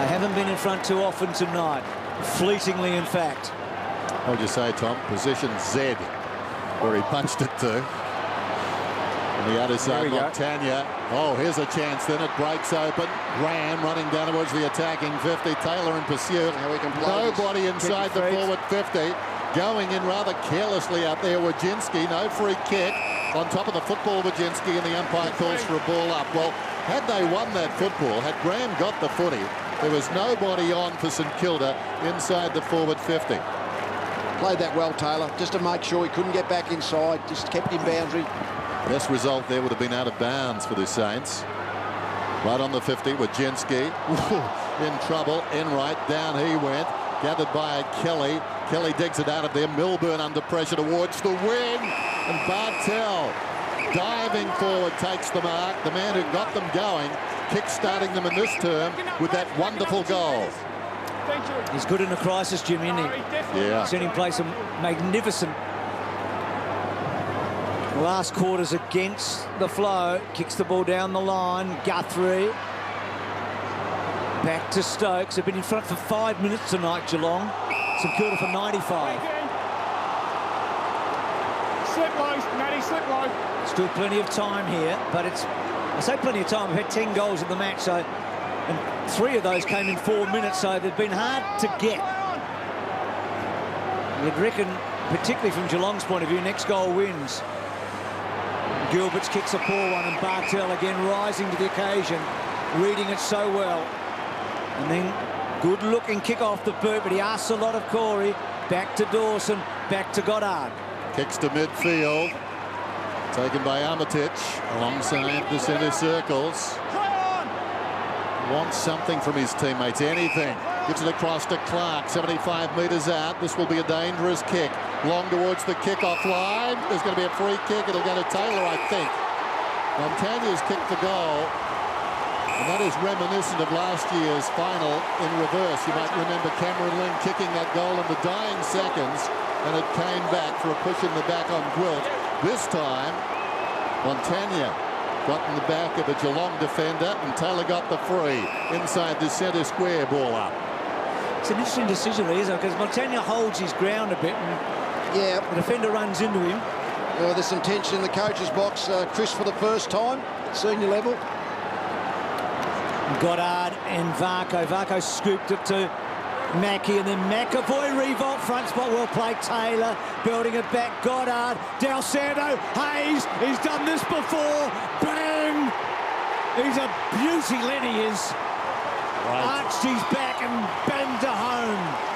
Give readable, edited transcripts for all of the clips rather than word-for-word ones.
They haven't been in front too often tonight. Fleetingly, in fact. What would you say, Tom? Position Z, where he punched it to. On the other side, Montagna. Oh, here's a chance. Then it breaks open. Graham running down towards the attacking 50. Taylor in pursuit. Nobody inside the forward 50. Going in rather carelessly out there, Wojcinski. No free kick. On top of the football, Wojcinski, and the umpire calls for a ball up. Well, had they won that football, had Graham got the footy, there was nobody on for St Kilda inside the forward 50. Played that well, Taylor, just to make sure he couldn't get back inside. Just kept him boundary. Best result there would have been out of bounds for the Saints. Right on the 50, Wojcinski in trouble. Enright, down he went. Gathered by Kelly. Kelly digs it out of there. Milburn under pressure towards the wing. And Bartel diving forward takes the mark. The man who got them going, kick-starting them in this term with that wonderful goal. He's good in a crisis, Jimmy, isn't he? Yeah. Seen him play some magnificent last quarters against the flow. Kicks the ball down the line. Guthrie. Back to Stokes. They've been in front for 5 minutes tonight, Geelong. St Kilda for 95. Slip low, Matty, slip low. Still plenty of time here, but it's... I say plenty of time. We've had 10 goals in the match, so... And 3 of those came in 4 minutes, so they've been hard to get. You'd reckon, particularly from Geelong's point of view, next goal wins. Gilbert's kicks a poor one, and Bartel again rising to the occasion, reading it so well. And then good-looking kick off the boot, but he asks a lot of Corey. Back to Dawson, back to Goddard. Kicks to midfield. Taken by Armitage alongside the centre circles. Wants something from his teammates, anything. Gives it across to Clark, 75 metres out. This will be a dangerous kick. Long towards the kick-off line. There's going to be a free kick. It'll go to Taylor, I think. Montagna's kicked the goal. And that is reminiscent of last year's final in reverse. You might remember Cameron Ling kicking that goal in the dying seconds, and it came back for a push in the back on Gwilt. This time, Montagna got in the back of a Geelong defender, and Taylor got the free inside the centre square. Ball up. It's an interesting decision, isn't it? Because Montagna holds his ground a bit, and the defender runs into him. Well, there's some tension in the coach's box. Chris, for the first time at senior level. Goddard and Varco. Varco scooped it to Mackie, and then McAvoy revolt front spot. Well played, Taylor building it back. Goddard, Del Santo, Hayes. He's done this before. Bang! He's a beauty, Lenny is. Right. Arched his back and banged to home.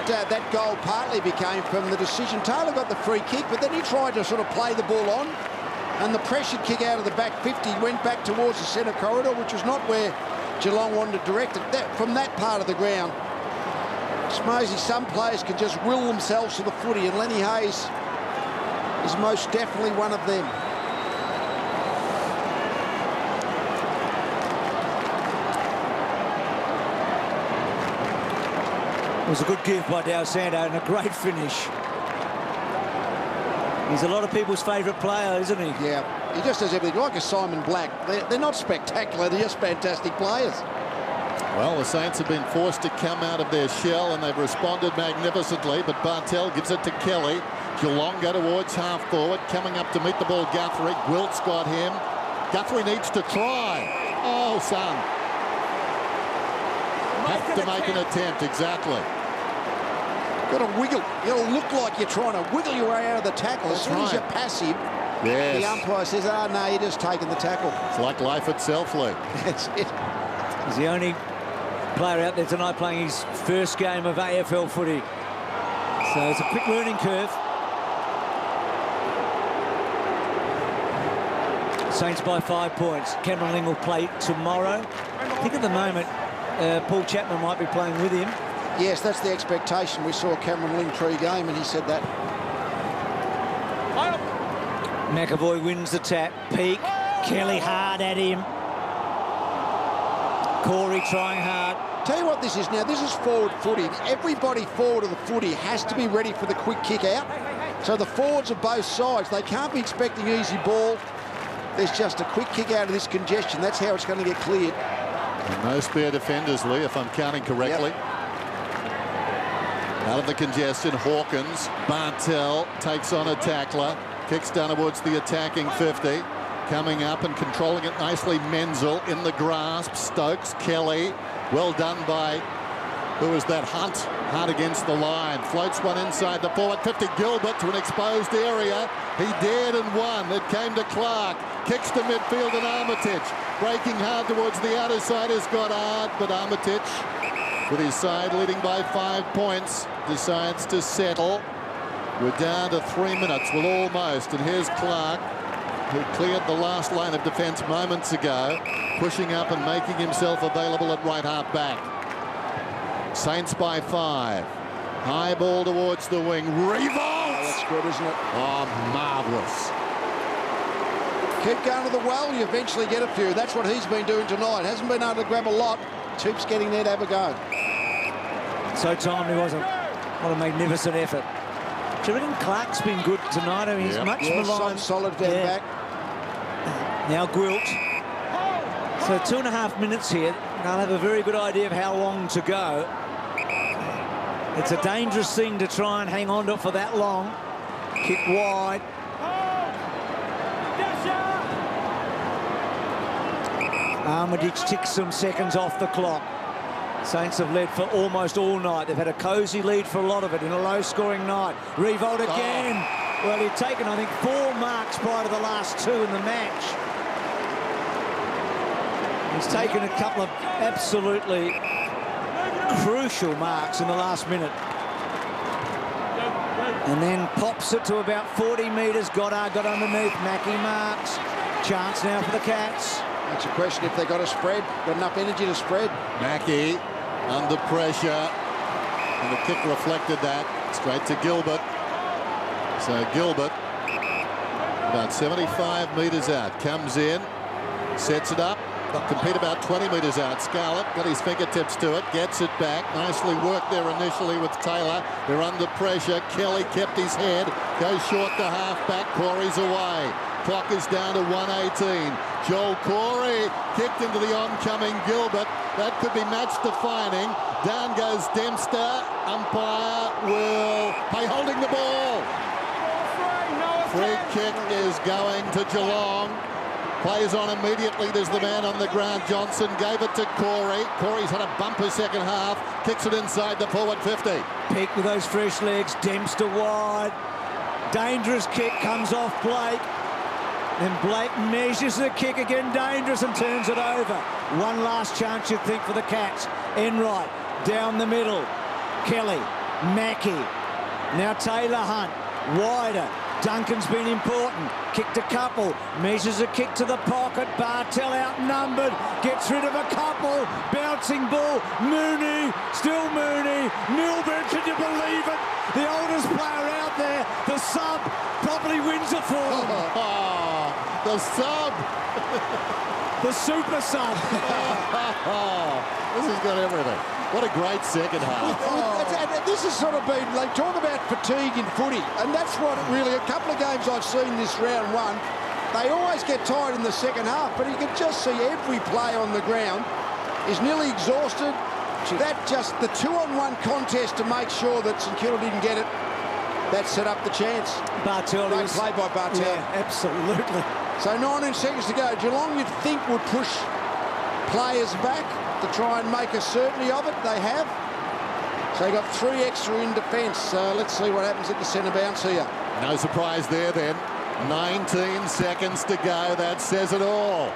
That goal partly became from the decision. Taylor got the free kick, but then he tried to sort of play the ball on, and the pressured kick out of the back 50 went back towards the centre corridor, which was not where Geelong wanted to direct it. From that part of the ground, Smosey, some players can just will themselves to the footy, and Lenny Hayes is most definitely one of them. It was a good give by Del Santo and a great finish. He's a lot of people's favourite player, isn't he? Yeah, he just does everything, like a Simon Black. They're not spectacular, they're just fantastic players. Well, the Saints have been forced to come out of their shell, and they've responded magnificently, but Bartel gives it to Kelly. Geelong go towards half forward, coming up to meet the ball, Guthrie. Gwilt's got him. Guthrie needs to try. Oh, son. Have to make an attempt, exactly. Got to wiggle. You got to look like you're trying to wiggle your way out of the tackle. As soon as you're passive, the umpire says, no, you're just taking the tackle. It's like life itself, Lee. That's it. He's the only player out there tonight playing his first game of AFL footy. So it's a quick learning curve. Saints by 5 points. Cameron Ling will play tomorrow. I think at the moment, Paul Chapman might be playing with him. Yes, that's the expectation. We saw Cameron Ling pre-game, and he said that. McAvoy wins the tap. Peak. Kelly hard at him. Corey trying hard. Tell you what this is now. This is forward footy. Everybody forward of the footy has to be ready for the quick kick out. So the forwards of both sides, they can't be expecting easy ball. There's just a quick kick out of this congestion. That's how it's going to get cleared. And no spare defenders, Lee, if I'm counting correctly. Yep. Out of the congestion, Hawkins. Bartel takes on a tackler. Kicks down towards the attacking 50. Coming up and controlling it nicely, Menzel in the grasp. Stokes, Kelly. Well done by, who was that, Hunt? Hunt against the line. Floats one inside the forward 50. Gilbert to an exposed area. He dared and won. It came to Clark. Kicks to midfield and Armitage. Breaking hard towards the outer side is Goddard, but Armitage, with his side leading by 5 points, decides to settle. We're down to 3 minutes, well, almost. And here's Clark, who cleared the last line of defence moments ago, pushing up and making himself available at right half back. Saints by 5. High ball towards the wing. Revolt! Oh, that's good, isn't it? Oh, marvellous. Keep going to the well, you eventually get a few. That's what he's been doing tonight. Hasn't been able to grab a lot. Toop's getting there to have a go. So timely, wasn't it? What a magnificent effort. Do you reckon Clark's been good tonight? I mean, he's much maligned. Solid down back. Now Gwilt. So 2.5 minutes here. They'll have a very good idea of how long to go. It's a dangerous thing to try and hang on to it for that long. Kick wide. Armitage ticks some seconds off the clock. Saints have led for almost all night. They've had a cosy lead for a lot of it in a low-scoring night. Revolt again. Oh. Well, he'd taken, I think, 4 marks prior to the last 2 in the match. He's taken a couple of absolutely crucial marks in the last minute. And then pops it to about 40 metres. Goddard got underneath. Mackie marks. Chance now for the Cats. That's a question if they got a spread, got enough energy to spread. Mackie under pressure, and the kick reflected that. Straight to Gilbert. So Gilbert, about 75 metres out, comes in, sets it up. Compete about 20 metres out. Scarlett got his fingertips to it, gets it back. Nicely worked there initially with Taylor. They're under pressure. Kelly kept his head, goes short to half back. Corey's away. Clock is down to 1:18. Joel Corey kicked into the oncoming Gilbert. That could be match defining. Down goes Dempster. Umpire will play holding the ball. Free kick is going to Geelong. Plays on immediately. There's the man on the ground. Johnson gave it to Corey. Corey's had a bumper second half. Kicks it inside the forward 50. Pick with those fresh legs. Dempster wide. Dangerous kick comes off Blake. Then Blake measures the kick again, dangerous, and turns it over. One last chance, you'd think, for the Cats. Enright, down the middle. Kelly, Mackie. Now Taylor Hunt, wider. Duncan's been important. Kicked a couple. Measures a kick to the pocket. Bartel outnumbered. Gets rid of a couple. Bouncing ball. Mooney. Still Mooney. Milburn, can you believe it? The oldest player out there. The sub probably wins it for him. The sub. The super sub. This has got everything. What a great second half. This has sort of been, they talk about fatigue in footy, and that's what really, a couple of games I've seen this round one, they always get tired in the second half, but you can just see every play on the ground is nearly exhausted. That just, the 2-on-1 contest to make sure that St Kilda didn't get it, that set up the chance. Bartel. Great play by Bartel. Yeah, absolutely. So 19 seconds to go. Geelong, you'd think, would push players back to try and make a certainty of it. They have. So they got 3 extra in defence. Let's see what happens at the centre bounce here. No surprise there then. 19 seconds to go. That says it all.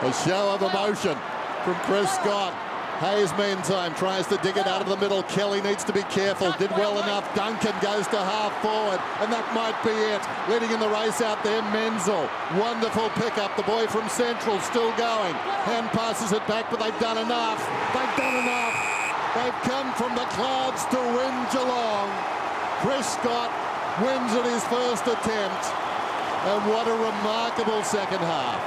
A show of emotion from Chris Scott. Hayes, meantime, tries to dig it out of the middle. Kelly needs to be careful. Did well enough. Duncan goes to half forward, and that might be it. Leading in the race out there, Menzel. Wonderful pickup. The boy from Central still going. Hand passes it back, but they've done enough. They've done enough. They've come from the clouds to win Geelong. Chris Scott wins at his first attempt. And what a remarkable second half.